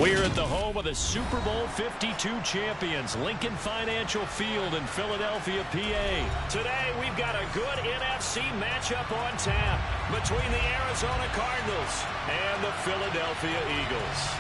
We're at the home of the Super Bowl 52 champions, Lincoln Financial Field in Philadelphia, PA. Today, we've got a good NFC matchup on tap between the Arizona Cardinals and the Philadelphia Eagles.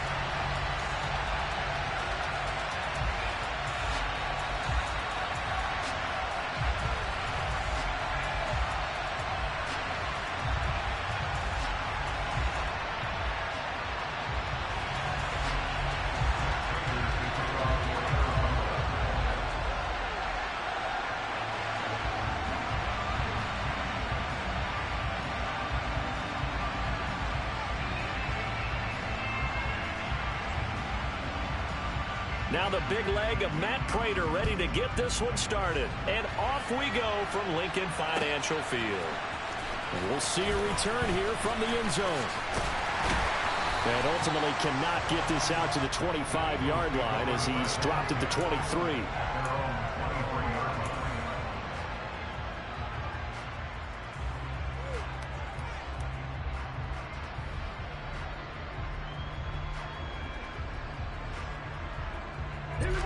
Now the big leg of Matt Prater ready to get this one started. And off we go from Lincoln Financial Field. And we'll see a return here from the end zone. And ultimately cannot get this out to the 25-yard line as he's dropped at the 23. Here we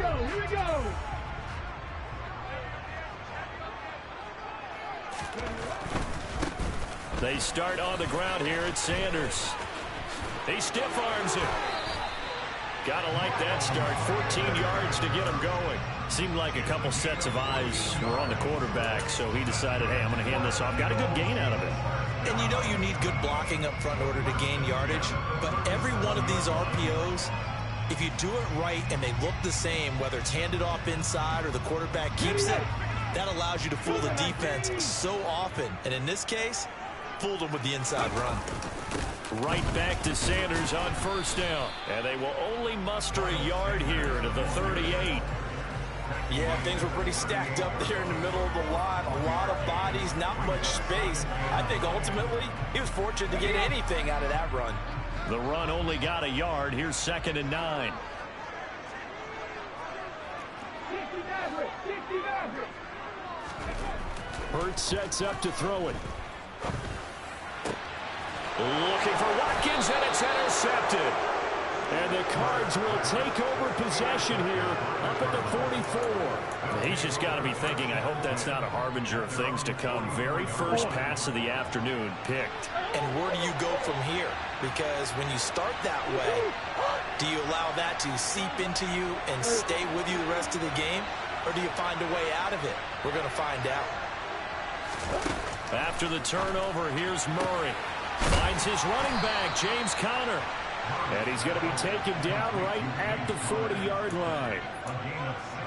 go. They start on the ground here at Sanders. He stiff arms it. Gotta like that start. 14 yards to get him going. Seemed like a couple sets of eyes were on the quarterback, so he decided, hey, I'm going to hand this off. Got a good gain out of it. And you know you need good blocking up front in order to gain yardage, but every one of these RPOs, if you do it right and they look the same, whether it's handed off inside or the quarterback keeps it, that allows you to fool the defense so often. And in this case, fooled them with the inside run. Right back to Sanders on first down. And they will only muster a yard here to the 38. Yeah, things were pretty stacked up there in the middle of the line. A lot of bodies, not much space. I think ultimately he was fortunate to get anything out of that run. The run only got a yard. Here's 2nd and 9. Hurts sets up to throw it. Looking for Watkins, and it's intercepted. And the Cards will take over possession here up at the 44. He's just got to be thinking, I hope that's not a harbinger of things to come. Very first pass of the afternoon picked. And where do you go from here? Because when you start that way, do you allow that to seep into you and stay with you the rest of the game? Or do you find a way out of it? We're going to find out. After the turnover, here's Murray. Finds his running back, James Conner. And he's going to be taken down right at the 40-yard line.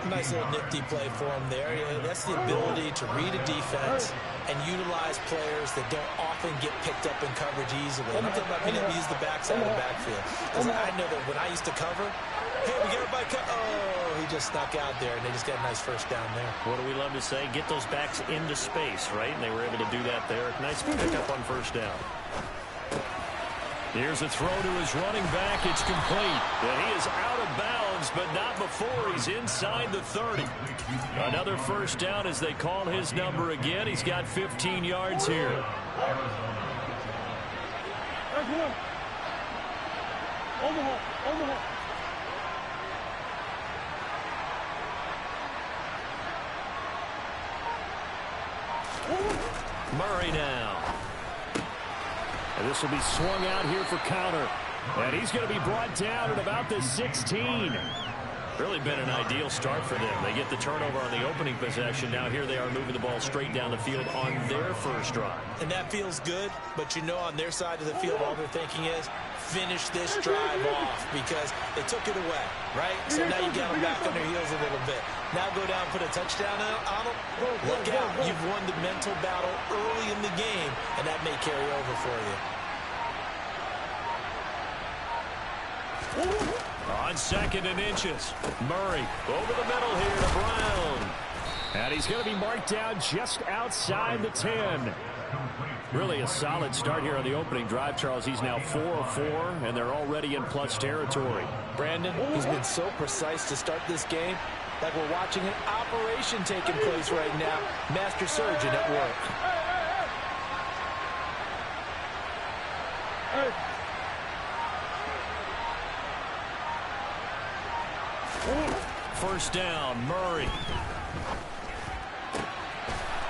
Nice little nifty play for him there. That's the ability to read a defense and utilize players that don't often get picked up in coverage easily. I'm talking about being able to use the backside of the backfield. Because I know that when I used to cover, hey, we got everybody oh, he just snuck out there, and they just got a nice first down there. What do we love to say? Get those backs into space, right? And they were able to do that there. Nice pickup on first down. Here's a throw to his running back. It's complete. And he is out of bounds, but not before he's inside the 30. Another first down as they call his number again. He's got 15 yards here. Murray now. And this will be swung out here for counter. And he's going to be brought down at about the 16. Really been an ideal start for them. They get the turnover on the opening possession. Now here they are moving the ball straight down the field on their first drive. And that feels good, but you know on their side of the field all they're thinking is finish this drive off because they took it away, right? So now you got them back on their heels a little bit. Now go down, put a touchdown on them. Look out. You've won the mental battle early in the game, and that may carry over for you. On 2nd and inches, Murray over the middle here to Brown. And he's going to be marked down just outside the 10. Really a solid start here on the opening drive, Charles. He's now 4 of 4, and they're already in plus territory. Brandon, he's been so precise to start this game, like we're watching an operation taking place right now. Master surgeon at work. First down, Murray.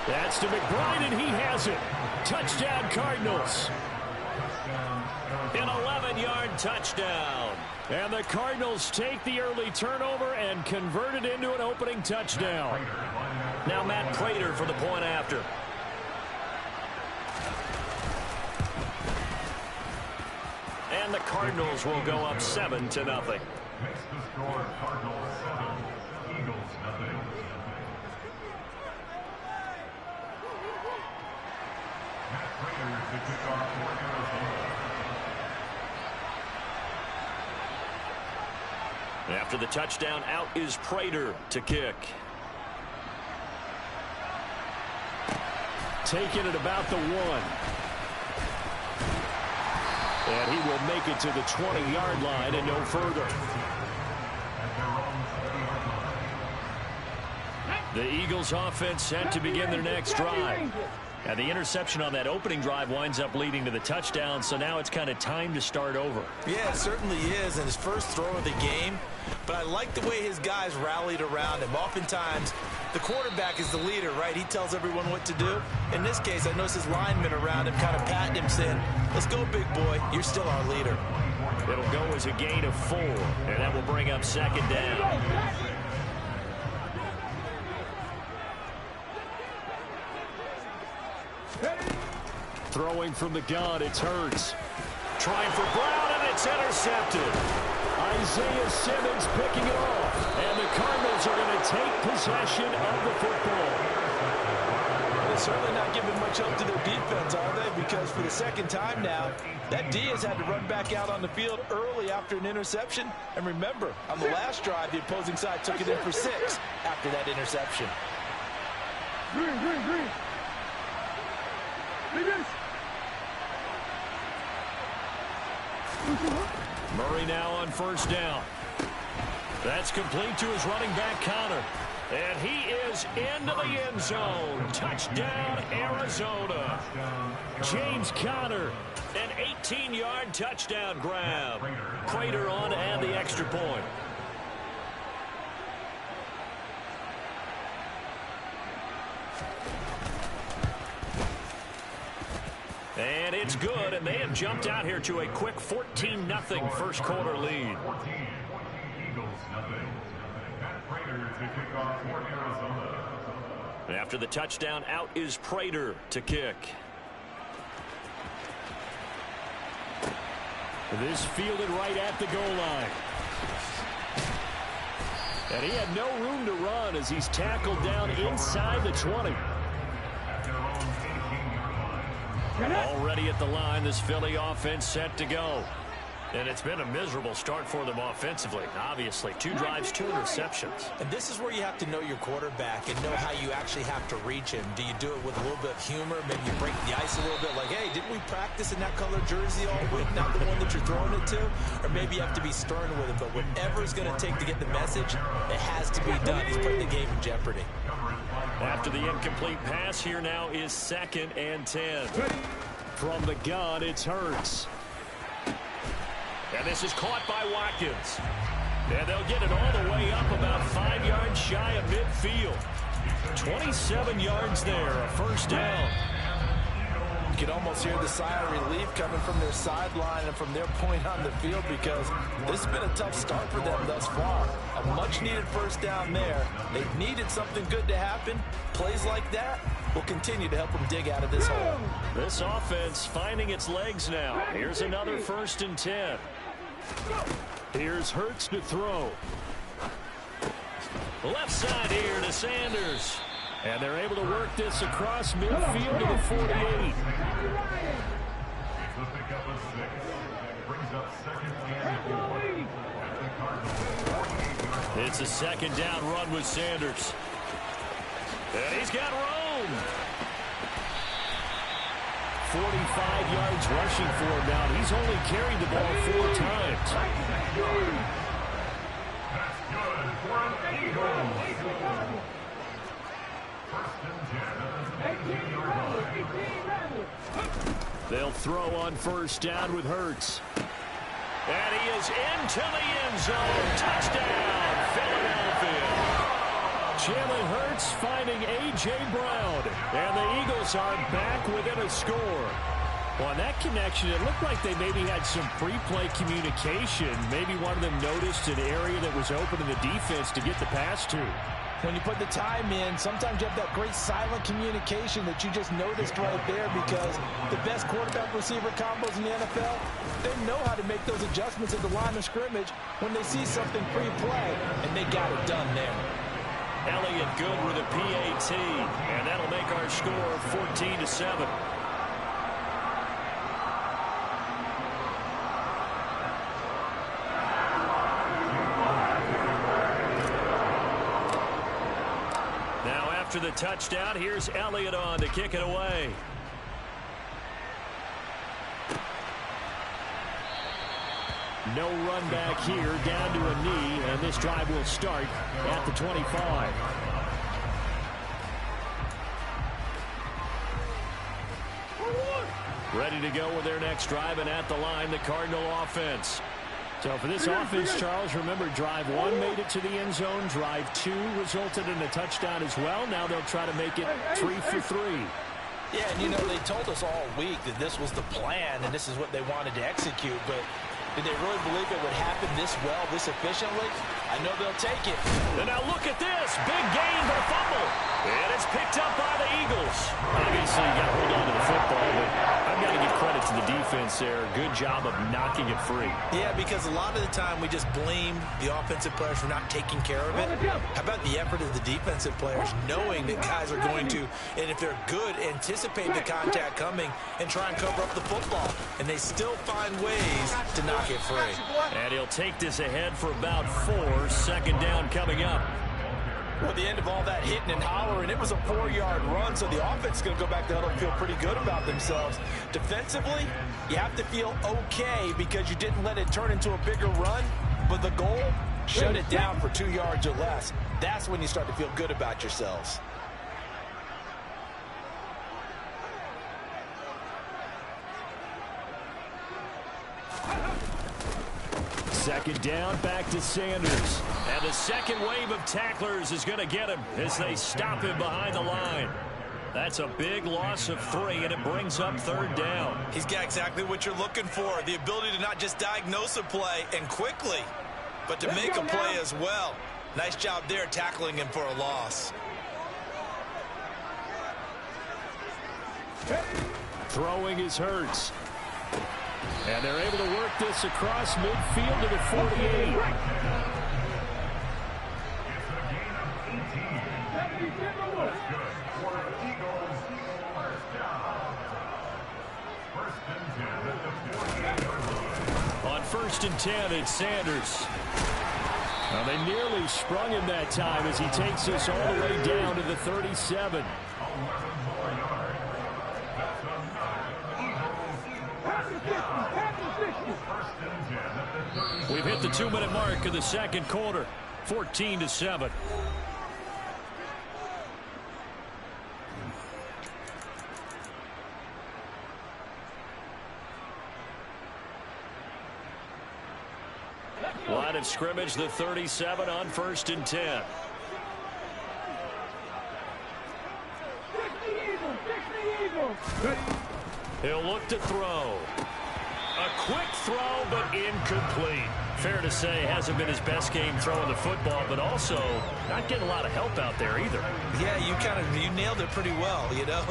That's to McBride, and he has it. Touchdown, Cardinals. An 11-yard touchdown. And the Cardinals take the early turnover and convert it into an opening touchdown. Now Matt Prater for the point after. And the Cardinals will go up 7-0. After the touchdown, out is Prater to kick. Taking it about the 1. And he will make it to the 20-yard line and no further. The Eagles offense set to begin their next drive. And the interception on that opening drive winds up leading to the touchdown, so now it's kind of time to start over. Yeah, it certainly is, and his first throw of the game. But I like the way his guys rallied around him. Oftentimes, the quarterback is the leader, right? He tells everyone what to do. In this case, I noticed his linemen around him kind of patting him, saying, let's go, big boy. You're still our leader. It'll go as a gain of 4, and that will bring up second down. Throwing from the gun, it's Hurts. Trying for Brown, and it's intercepted. Isaiah Simmons picking it off. And the Cardinals are going to take possession of the football. They're certainly not giving much help to their defense, are they? Because for the second time now, that D has had to run back out on the field early after an interception. And remember, on the last drive, the opposing side took it in for 6 after that interception. Green. Murray now on first down. That's complete to his running back, Connor. And he is into the end zone. Touchdown, Arizona. James Conner, an 18-yard touchdown grab. Prater on to add the extra point. And it's good, and they have jumped out here to a quick 14-0 first quarter lead. After the touchdown, out is Prater to kick. This fielded right at the goal line. And he had no room to run as he's tackled down inside the 20. Already at the line, this Philly offense set to go. And it's been a miserable start for them offensively. Obviously, 2 drives, 2 interceptions. And this is where you have to know your quarterback and know how you actually have to reach him. Do you do it with a little bit of humor? Maybe you break the ice a little bit like, hey, didn't we practice in that color jersey all week, not the one that you're throwing it to? Or maybe you have to be stern with him. But whatever it's going to take to get the message, it has to be done. He's putting the game in jeopardy. After the incomplete pass, here now is 2nd and 10. From the gun, it's Hurts. And this is caught by Watkins. And they'll get it all the way up about 5 yards shy of midfield. 27 yards there, a first down. You can almost hear the sigh of relief coming from their sideline and from their point on the field, because this has been a tough start for them thus far. A much-needed first down there. They've needed something good to happen. Plays like that will continue to help them dig out of this hole. This offense finding its legs now. Here's another 1st and 10. Here's Hurts to throw. Left side here to Sanders. And they're able to work this across midfield to the 48. It's a 2nd down run with Sanders. And he's got room. 45 yards rushing for him now. He's only carried the ball 4 times. That's good for an Eagle. They'll throw on first down with Hurts. And he is into the end zone. Touchdown, Philly. field. Jalen Hurts finding A.J. Brown. And the Eagles are back within a score. Well, on that connection, it looked like they maybe had some pre-play communication. Maybe one of them noticed an area that was open to the defense to get the pass to. When you put the time in, sometimes you have that great silent communication that you just noticed right there, because the best quarterback-receiver combos in the NFL, they know how to make those adjustments at the line of scrimmage when they see something pre-play, and they got it done there. Elliott good with a PAT, and that'll make our score 14-7. After the touchdown, here's Elliott on to kick it away. No run back here, down to a knee, and this drive will start at the 25. Ready to go with their next drive, and at the line, the Cardinal offense. So for this offense, Charles, remember, drive 1 made it to the end zone. Drive 2 resulted in a touchdown as well. Now they'll try to make it 3 for 3. Yeah, and you know, they told us all week that this was the plan and this is what they wanted to execute, but did they really believe it would happen this well, this efficiently? I know they'll take it. And now look at this. Big gain, but a fumble. And it's picked up by the Eagles. Obviously, you got to hold on to the football, but I've got to give credit to the defense there. Good job of knocking it free. Yeah, because a lot of the time we just blame the offensive players for not taking care of it. How about the effort of the defensive players, knowing that guys are going to, and if they're good, anticipate the contact coming and try and cover up the football. And they still find ways to knock it free. And he'll take this ahead for about 4. Second down coming up. Well, the end of all that hitting and hollering, it was a 4-yard run, so the offense is going to go back to huddle and feel pretty good about themselves. Defensively, you have to feel okay because you didn't let it turn into a bigger run, but the goal, shut it down for 2 yards or less. That's when you start to feel good about yourselves. Second down, back to Sanders. And the second wave of tacklers is going to get him as they stop him behind the line. That's a big loss of 3, and it brings up third down. He's got exactly what you're looking for, the ability to not just diagnose a play and quickly, but to make a play as well. Nice job there tackling him for a loss. Throwing is Hurts. And they're able to work this across midfield to the 48. On 1st and 10, it's Sanders. Well, they nearly sprung him that time as he takes this all the way down to the 37. We've hit the 2-minute mark of the second quarter. 14-7. Line of scrimmage, the 37 on 1st and 10. He'll look to throw. A quick throw, but incomplete. Fair to say, hasn't been his best game throwing the football, but also not getting a lot of help out there either. Yeah, you nailed it pretty well, you know.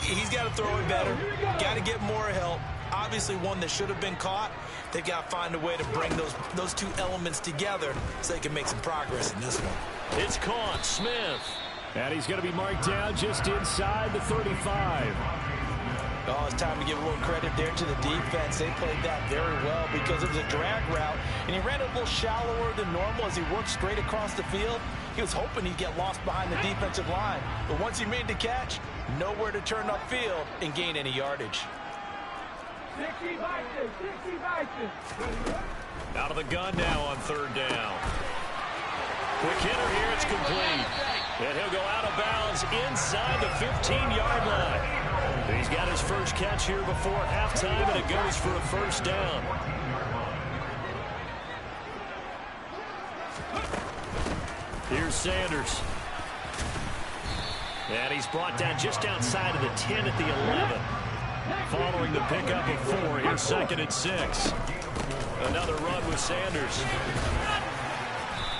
He's got to throw it better. Got to get more help. Obviously one that should have been caught. They've got to find a way to bring those two elements together so they can make some progress in this one. It's caught. Smith. And he's going to be marked down just inside the 35. Oh, it's time to give a little credit there to the defense. They played that very well because it was a drag route, and he ran it a little shallower than normal as he worked straight across the field. He was hoping he'd get lost behind the defensive line, but once he made the catch, nowhere to turn upfield and gain any yardage. Out of the gun now on 3rd down. Quick hitter here, it's complete. And he'll go out of bounds inside the 15-yard line. He's got his first catch here before halftime, and it goes for a 1st down. here's Sanders. And he's brought down just outside of the 10 at the 11. Following the pickup of 4, here's 2nd and 6. Another run with Sanders.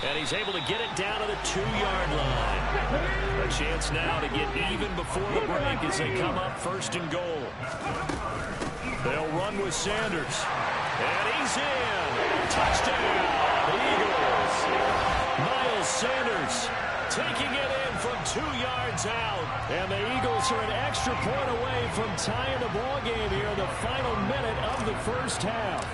And he's able to get it down to the 2-yard line. A chance now to get even before the break as they come up 1st and goal. They'll run with Sanders. And he's in. Touchdown, Eagles. Miles Sanders taking it in from 2 yards out. And the Eagles are an extra point away from tying the ball game here in the final minute of the first half.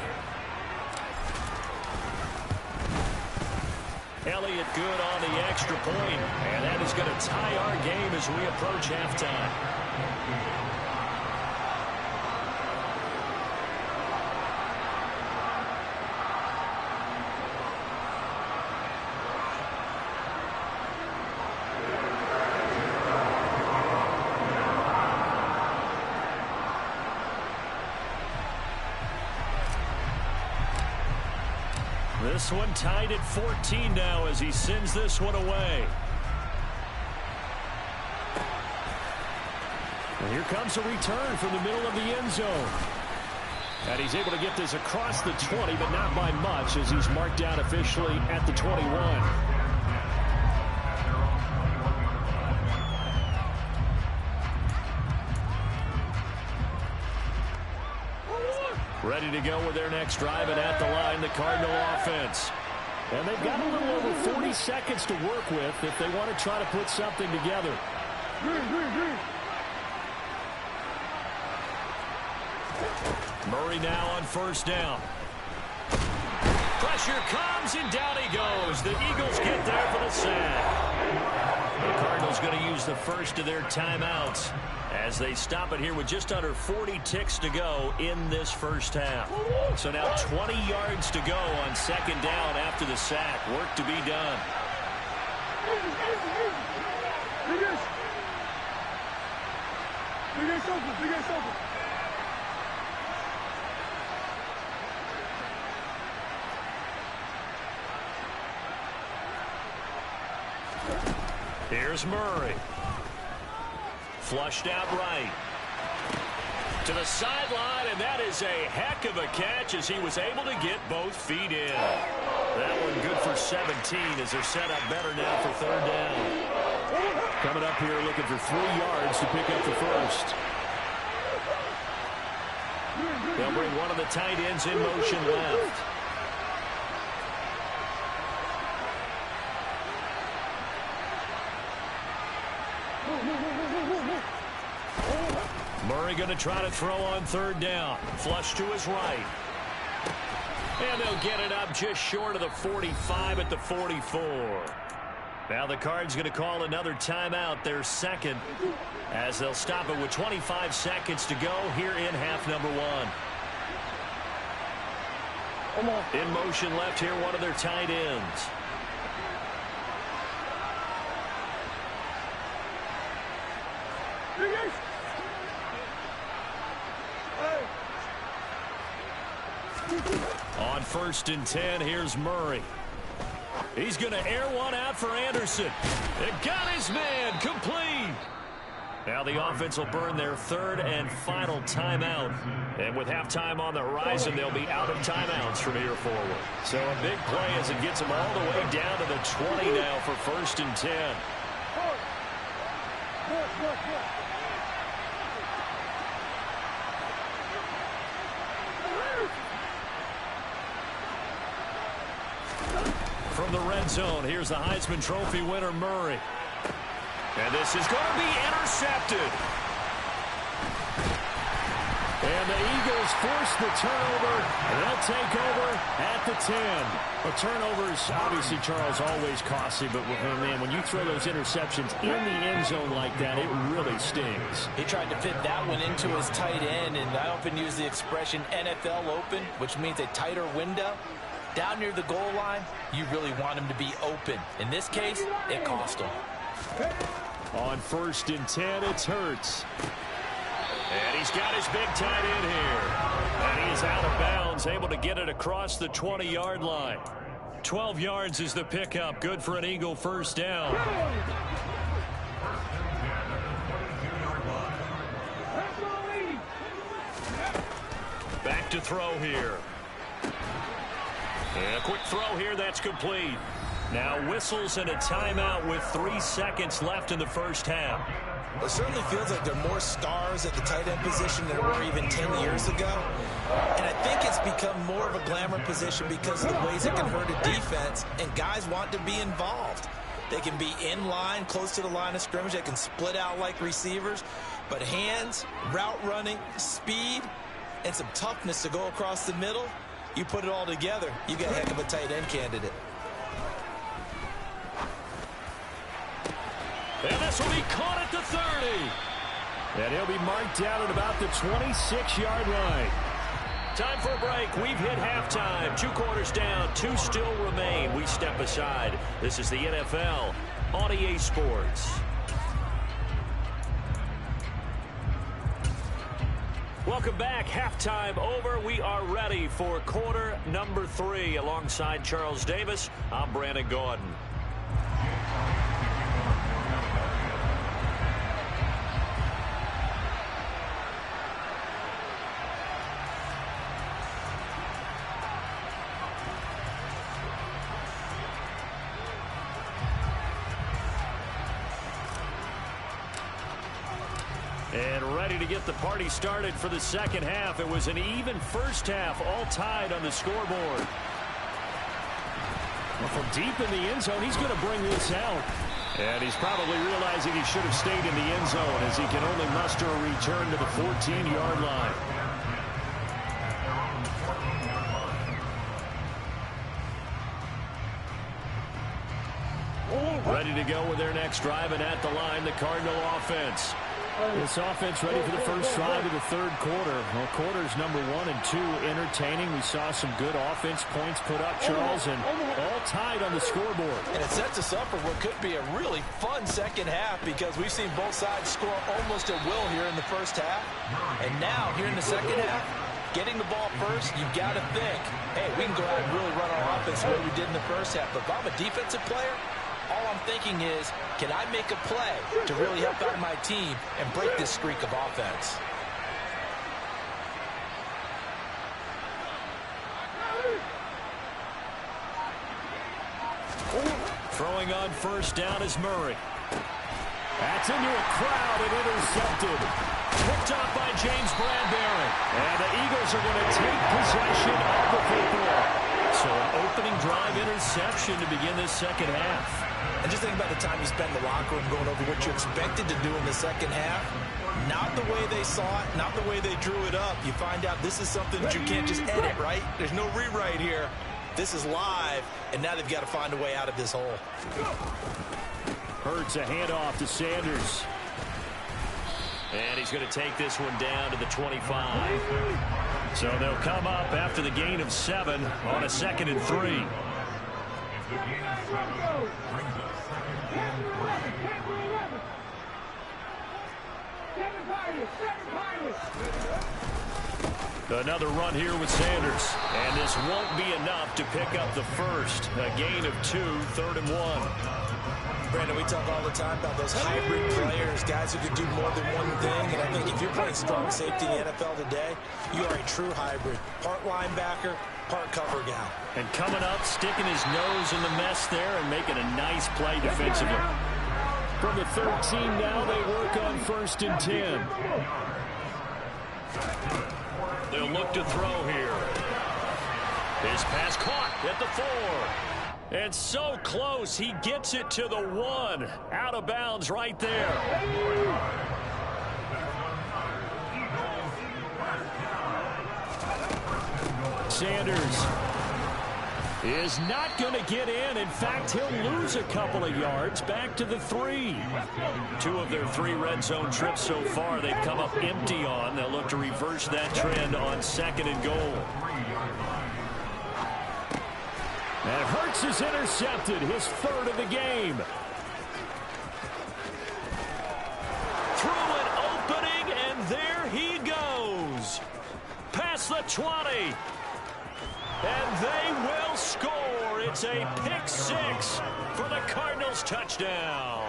Elliott good on the extra point, and that is going to tie our game as we approach halftime. This one tied at 14 now as he sends this one away. And here comes a return from the middle of the end zone. And he's able to get this across the 20, but not by much as he's marked down officially at the 21. Ready to go with their next drive, and at the line, the Cardinal offense. And they've got a little over 40 seconds to work with if they want to try to put something together. Murray now on 1st down. Pressure comes, and down he goes. The Eagles get there for the sack. The Cardinals going to use the first of their timeouts as they stop it here with just under 40 ticks to go in this first half. So now 20 yards to go on 2nd down after the sack. Work to be done. Here's Murray. Flushed out right. To the sideline, and that is a heck of a catch as he was able to get both feet in. That one good for 17 as they're set up better now for 3rd down. Coming up here looking for 3 yards to pick up the first. They'll bring one of the tight ends in motion left. Murray going to try to throw on 3rd down. Flush to his right. And they'll get it up just short of the 45 at the 44. Now the Cards going to call another timeout, their 2nd, as they'll stop it with 25 seconds to go here in half number 1. In motion left here, one of their tight ends. On 1st and 10, here's Murray. He's going to air one out for Anderson. It got his man complete. Now the offense will burn their 3rd and final timeout. And with halftime on the horizon, they'll be out of timeouts from here forward. So a big play as it gets them all the way down to the 20 now for 1st and 10. From the red zone, here's the Heisman Trophy winner, Murray. And this is going to be intercepted. And the Eagles force the turnover, and they'll take over at the 10. Well, turnovers, obviously, Charles, always costly, but man, when you throw those interceptions in the end zone like that, it really stings. He tried to fit that one into his tight end, and I often use the expression NFL open, which means a tighter window. Down near the goal line, you really want him to be open. In this case, it cost him. On 1st and 10, it's Hurts. And he's got his big tight end here. And he is out of bounds, able to get it across the 20-yard line. 12 yards is the pickup. Good for an Eagle first down. Back to throw here. And a quick throw here. That's complete. Now whistles and a timeout with 3 seconds left in the first half. It certainly feels like there are more stars at the tight end position than there were even 10 years ago. And I think it's become more of a glamour position because of the ways it can hurt a defense, and guys want to be involved. They can be in line, close to the line of scrimmage. They can split out like receivers. But hands, route running, speed, and some toughness to go across the middle, you put it all together, you got a heck of a tight end candidate. And this will be caught at the 30. And he'll be marked down at about the 26-yard line. Time for a break. We've hit halftime. 2 quarters down. 2 still remain. We step aside. This is the NFL on EA Sports. Welcome back. Halftime over. We are ready for quarter number 3. Alongside Charles Davis, I'm Brandon Gaudin. And ready to get the party started for the second half. It was an even first half, all tied on the scoreboard. Well, from deep in the end zone, he's going to bring this out. And he's probably realizing he should have stayed in the end zone as he can only muster a return to the 14-yard line. Ready to go with their next drive, and at the line, the Cardinal offense. This offense ready for the first drive of the third quarter. Well, quarters number 1 and 2 entertaining. We saw some good offense points put up, Charles, and all tied on the scoreboard. And it sets us up for what could be a really fun second half because we've seen both sides score almost at will here in the first half. And now, here in the second half, getting the ball first, you've got to think, hey, we can go out and really run our offense the way we did in the first half. But if I'm a defensive player, all I'm thinking is, can I make a play to really help out my team and break this streak of offense? Throwing on first down is Murray. That's into a crowd and intercepted. Picked off by James Bradbury. And the Eagles are going to take possession of the football. So an opening drive interception to begin this second half. And just think about the time you spend in the locker room going over what you expected to do in the second half. Not the way they saw it, not the way they drew it up. You find out this is something that you can't just edit, right? There's no rewrite here. This is live, and now they've got to find a way out of this hole. Hurts a handoff to Sanders. And he's going to take this one down to the 25. So they'll come up after the gain of 7 on a 2nd and 3. Another run here with Sanders. And this won't be enough to pick up the first. A gain of 2, 3rd and 1. Brandon, we talk all the time about those hybrid players, guys who can do more than one thing. And I think if you're playing strong safety in the NFL today, you are a true hybrid. Part linebacker, part cover guy. And coming up, sticking his nose in the mess there and making a nice play defensively. From the 13 now, they work on 1st and 10. They'll look to throw here. His pass caught at the 4. And so close, he gets it to the 1. Out of bounds right there. Sanders is not going to get in. In fact, he'll lose a couple of yards back to the 3. 2 of their 3 red zone trips so far they've come up empty on. They'll look to reverse that trend on 2nd and goal. And Hurts is intercepted, his 3rd of the game. Through an opening, and there he goes. Past the 20. And they will score. It's a pick six for the Cardinals touchdown.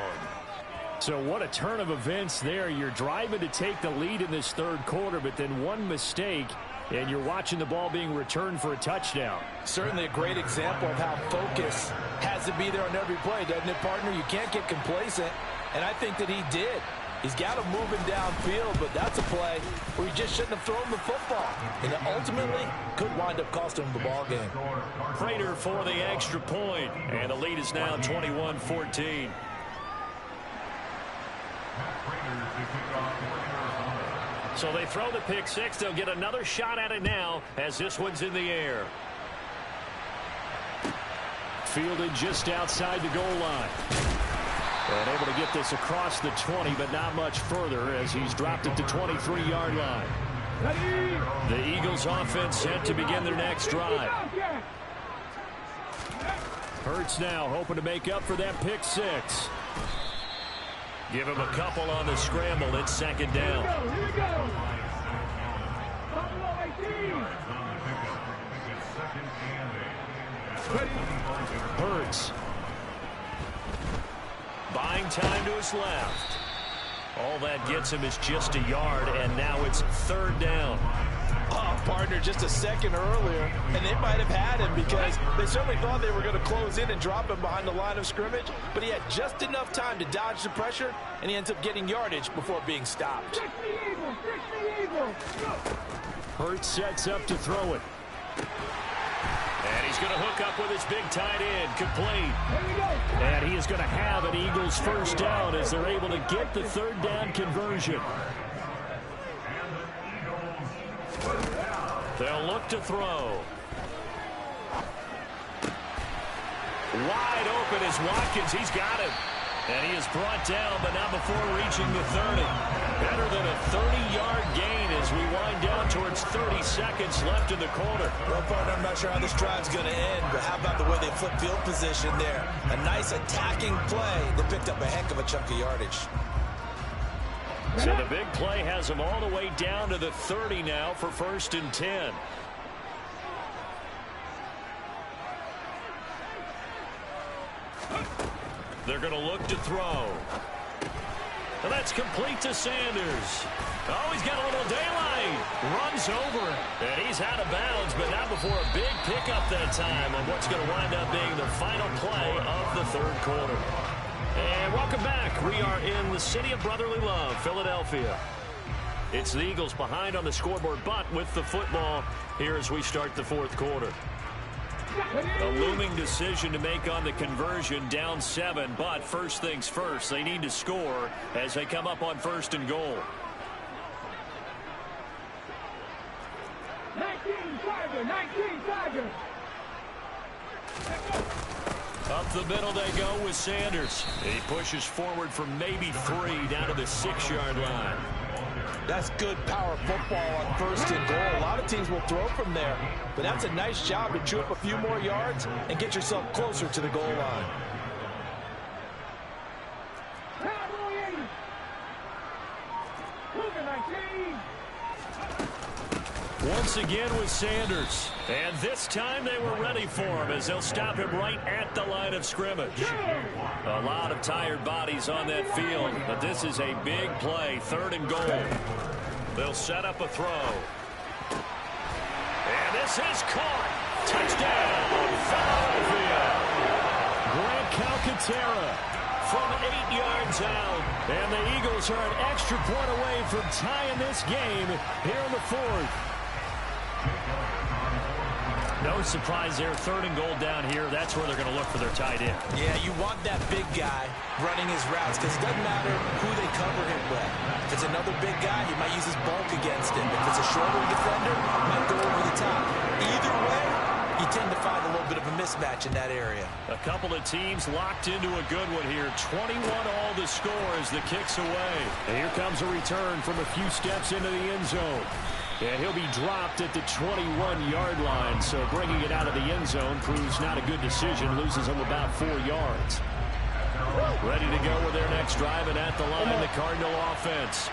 So what a turn of events there. You're driving to take the lead in this third quarter, but then one mistake, and you're watching the ball being returned for a touchdown. Certainly a great example of how focus has to be there on every play, doesn't it, partner? You can't get complacent, and I think that he did. He's got him moving downfield, but that's a play where he just shouldn't have thrown the football. And it ultimately could wind up costing him the ball game. Prater for the extra point, and the lead is now 21-14. So they throw the pick six. They'll get another shot at it now as this one's in the air. Fielded just outside the goal line. And able to get this across the 20, but not much further as he's dropped it to 23-yard line. The Eagles offense set to begin their next drive. Hurts now hoping to make up for that pick six. Give him a couple on the scramble. It's second down. Hurts. Buying time to his left. All that gets him is just a yard, and now it's third down. Oh, partner, just a second earlier, and they might have had him because they certainly thought they were going to close in and drop him behind the line of scrimmage, but he had just enough time to dodge the pressure, and he ends up getting yardage before being stopped. Hurts sets up to throw it. And he's going to hook up with his big tight end, complete. And he is going to have an Eagles first down as they're able to get the third down conversion. They'll look to throw. Wide open is Watkins. He's got him. And he is brought down, but not before reaching the 30. Better than a 30-yard gain as we wind down towards 30 seconds left in the quarter. Well, partner, I'm not sure how this drive's going to end, but how about the way they flip field position there? A nice attacking play that picked up a heck of a chunk of yardage. So the big play has them all the way down to the 30 now for 1st and 10. They're going to look to throw. And that's complete to Sanders. Oh, he's got a little daylight. Runs over it. And he's out of bounds, but not before a big pickup that time on what's going to wind up being the final play of the third quarter. And welcome back. We are in the city of brotherly love, Philadelphia. It's the Eagles behind on the scoreboard, but with the football here as we start the fourth quarter. A looming decision to make on the conversion, down 7, but first things first, they need to score as they come up on 1st and goal. 19 Tiger. Up the middle they go with Sanders. He pushes forward for maybe 3 down to the 6-yard line. That's good power football on 1st and goal. A lot of teams will throw from there, but that's a nice job to chew up a few more yards and get yourself closer to the goal line. Once again with Sanders. And this time they were ready for him as they'll stop him right at the line of scrimmage. A lot of tired bodies on that field, but this is a big play, 3rd and goal. They'll set up a throw. And this is caught. Touchdown, Philadelphia. Grant Calcaterra from 8 yards out. And the Eagles are an extra point away from tying this game here in the 4th. No surprise there, 3rd and goal down here. That's where they're going to look for their tight end. Yeah, you want that big guy running his routes because it doesn't matter who they cover him with. If it's another big guy, he might use his bulk against him. If it's a shorter defender, he might go over the top. Either way, you tend to find a little bit of a mismatch in that area. A couple of teams locked into a good one here. 21 all the score as the kick's away. And here comes a return from a few steps into the end zone. And he'll be dropped at the 21-yard line, so bringing it out of the end zone proves not a good decision. Loses him about 4 yards. Ready to go with their next drive, and at the line, the Cardinal offense.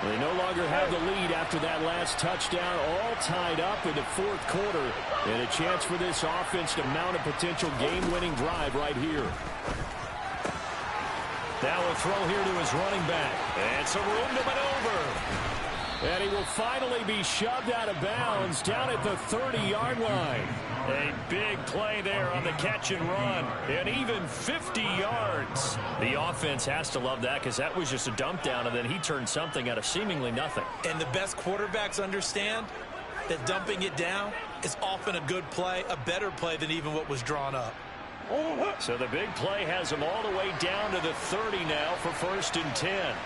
They no longer have the lead after that last touchdown, all tied up in the fourth quarter, and a chance for this offense to mount a potential game-winning drive right here. Now a throw here to his running back, and some room to maneuver. And he will finally be shoved out of bounds down at the 30-yard line. A big play there on the catch and run, and even 50 yards. The offense has to love that because that was just a dump down, and then he turned something out of seemingly nothing. And the best quarterbacks understand that dumping it down is often a good play, a better play than even what was drawn up. So the big play has him all the way down to the 30 now for 1st and 10.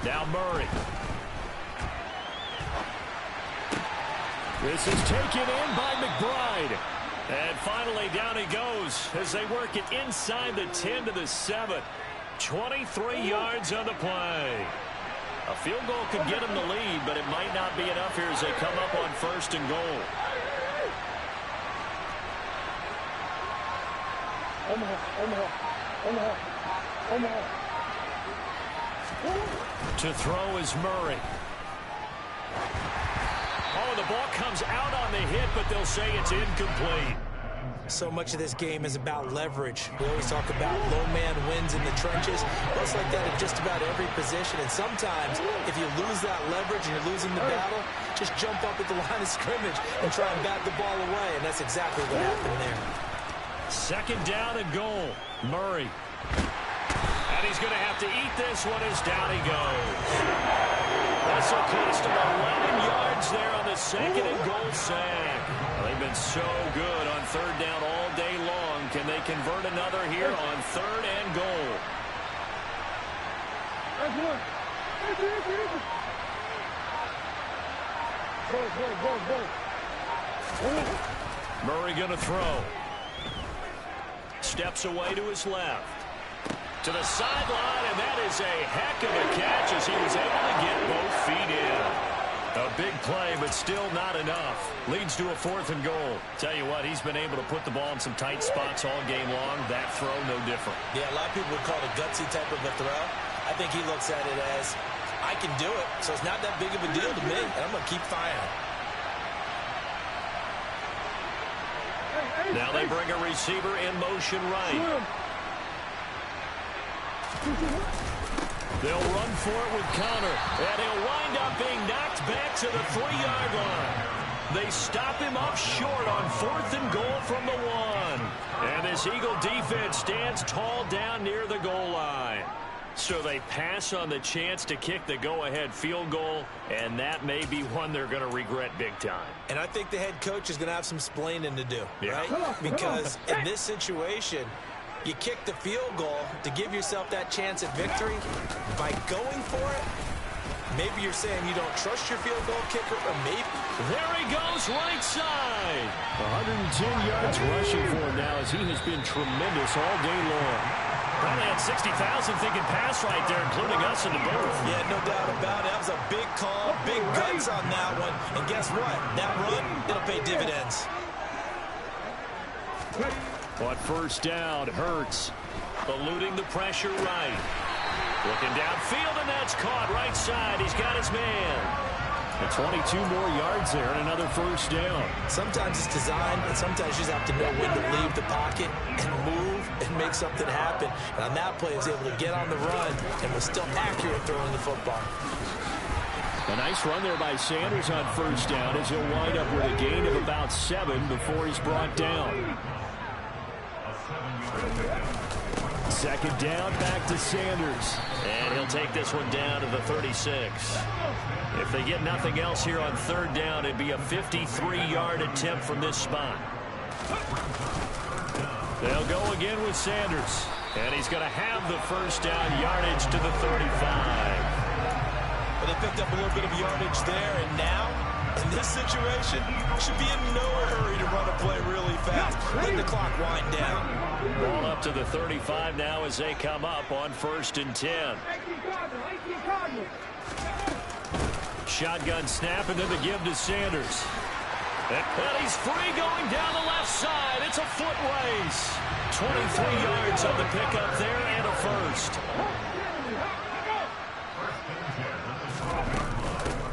Now Murray. This is taken in by McBride. And finally down he goes as they work it inside the 10 to the 7. 23 yards on the play. A field goal could get him the lead, but it might not be enough here as they come up on 1st and goal. To throw is Murray. Oh, the ball comes out on the hit, but they'll say it's incomplete. So much of this game is about leverage. We always talk about low man wins in the trenches. Well, it's like that in just about every position. And sometimes, if you lose that leverage and you're losing the battle, just jump up at the line of scrimmage and try and bat the ball away. And that's exactly what happened there. 2nd down and goal. Murray. And he's going to have to eat this one as down he goes. This will cost him 11 yards there on the 2nd and goal sack. They've been so good on 3rd down all day long. Can they convert another here on 3rd and goal? Murray going to throw. Steps away to his left. To the sideline, and that is a heck of a catch as he was able to get both feet in. A big play, but still not enough. Leads to a 4th and goal. Tell you what, he's been able to put the ball in some tight spots all game long. That throw, no different. Yeah, a lot of people would call it a gutsy type of a throw. I think he looks at it as, I can do it, so it's not that big of a deal to me, and I'm going to keep firing. Now they bring a receiver in motion right. They'll run for it with Connor, and he'll wind up being knocked back to the 3-yard line. They stop him up short on 4th and goal from the 1. And this Eagle defense stands tall down near the goal line. So they pass on the chance to kick the go-ahead field goal, and that may be one they're going to regret big time. And I think the head coach is going to have some splaining to do, right? Because in this situation, you kick the field goal to give yourself that chance at victory. By going for it, maybe you're saying you don't trust your field goal kicker, or maybe. There he goes, right side. 110 yards rushing for him now as he has been tremendous all day long. Probably had 60,000 thinking pass right there, including us in the booth. Yeah, no doubt about it. That was a big call, big guts on that one. And guess what? That run, it'll pay dividends. On 1st down, Hurts eluding the pressure right. Looking downfield, and that's caught right side. He's got his man. And 22 more yards there and another 1st down. Sometimes it's designed, and sometimes you just have to know when to leave the pocket and move and make something happen. And on that play, he was able to get on the run and was still accurate throwing the football. A nice run there by Sanders on 1st down as he'll wind up with a gain of about 7 before he's brought down. 2nd down, back to Sanders. And he'll take this one down to the 36. If they get nothing else here on 3rd down, it'd be a 53-yard attempt from this spot. They'll go again with Sanders. And he's going to have the 1st down yardage to the 35. Well, they picked up a little bit of yardage there, and now, in this situation, should be in no hurry to run a play really fast. Let the clock wind down. Ball up to the 35 now as they come up on 1st and 10. Shotgun snap, and then the give to Sanders. And he's free going down the left side. It's a foot race. 23 yards on the pickup there and a first.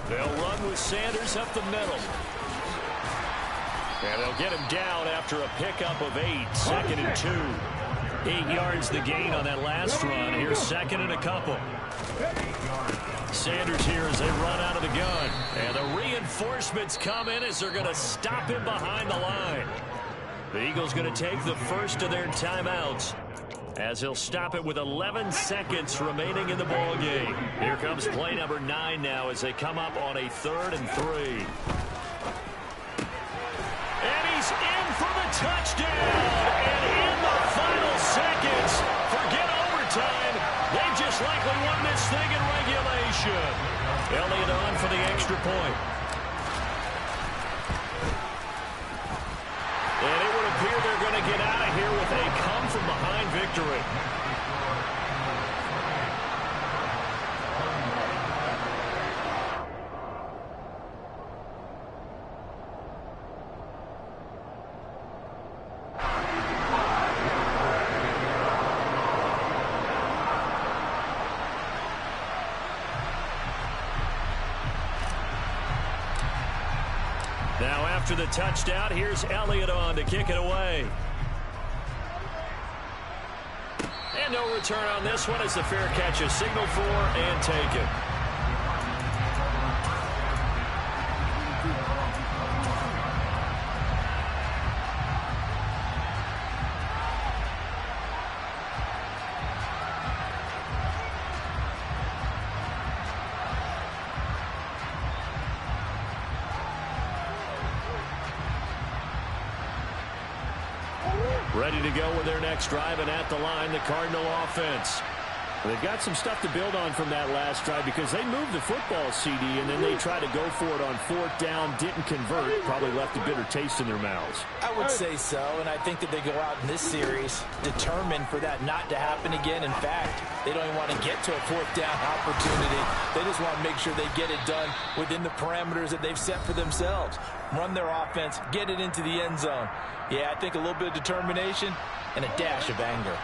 They'll run with Sanders up the middle. And they'll get him down after a pickup of 8, 2nd and 2. 8 yards the gain on that last run. Here's 2nd and a couple. Sanders here as they run out of the gun. And the reinforcements come in as they're going to stop him behind the line. The Eagles going to take the first of their timeouts as he'll stop it with 11 seconds remaining in the ball game. Here comes play number 9 now as they come up on a 3rd and 3. And he's in for the touchdown. And in the final seconds, forget overtime. They just likely won this thing in regulation. Elliott on for the extra point. And it would appear they're going to get out of here with a come-from-behind victory. Now after the touchdown, here's Elliott on to kick it away. And no return on this one as the fair catch is signaled for and taken. Ready to go with their next drive, and at the line, the Cardinal offense. They've got some stuff to build on from that last drive because they moved the football, CD, and then they tried to go for it on 4th down, didn't convert, probably left a bitter taste in their mouths. I would say so, and I think that they go out in this series determined for that not to happen again. In fact, they don't even want to get to a 4th down opportunity. They just want to make sure they get it done within the parameters that they've set for themselves. Run their offense, get it into the end zone. Yeah, I think a little bit of determination and a dash of anger.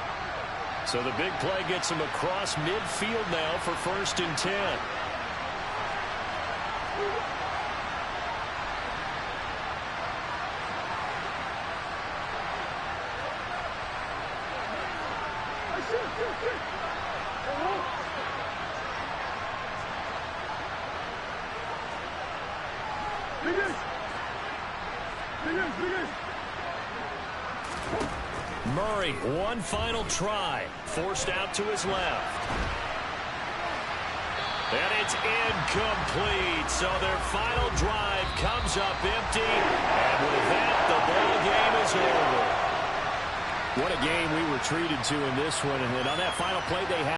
So the big play gets him across midfield now for 1st and 10. Murray, one final try, forced out to his left. And it's incomplete, so their final drive comes up empty, and with that, the ball game is over. What a game we were treated to in this one, and on that final play they had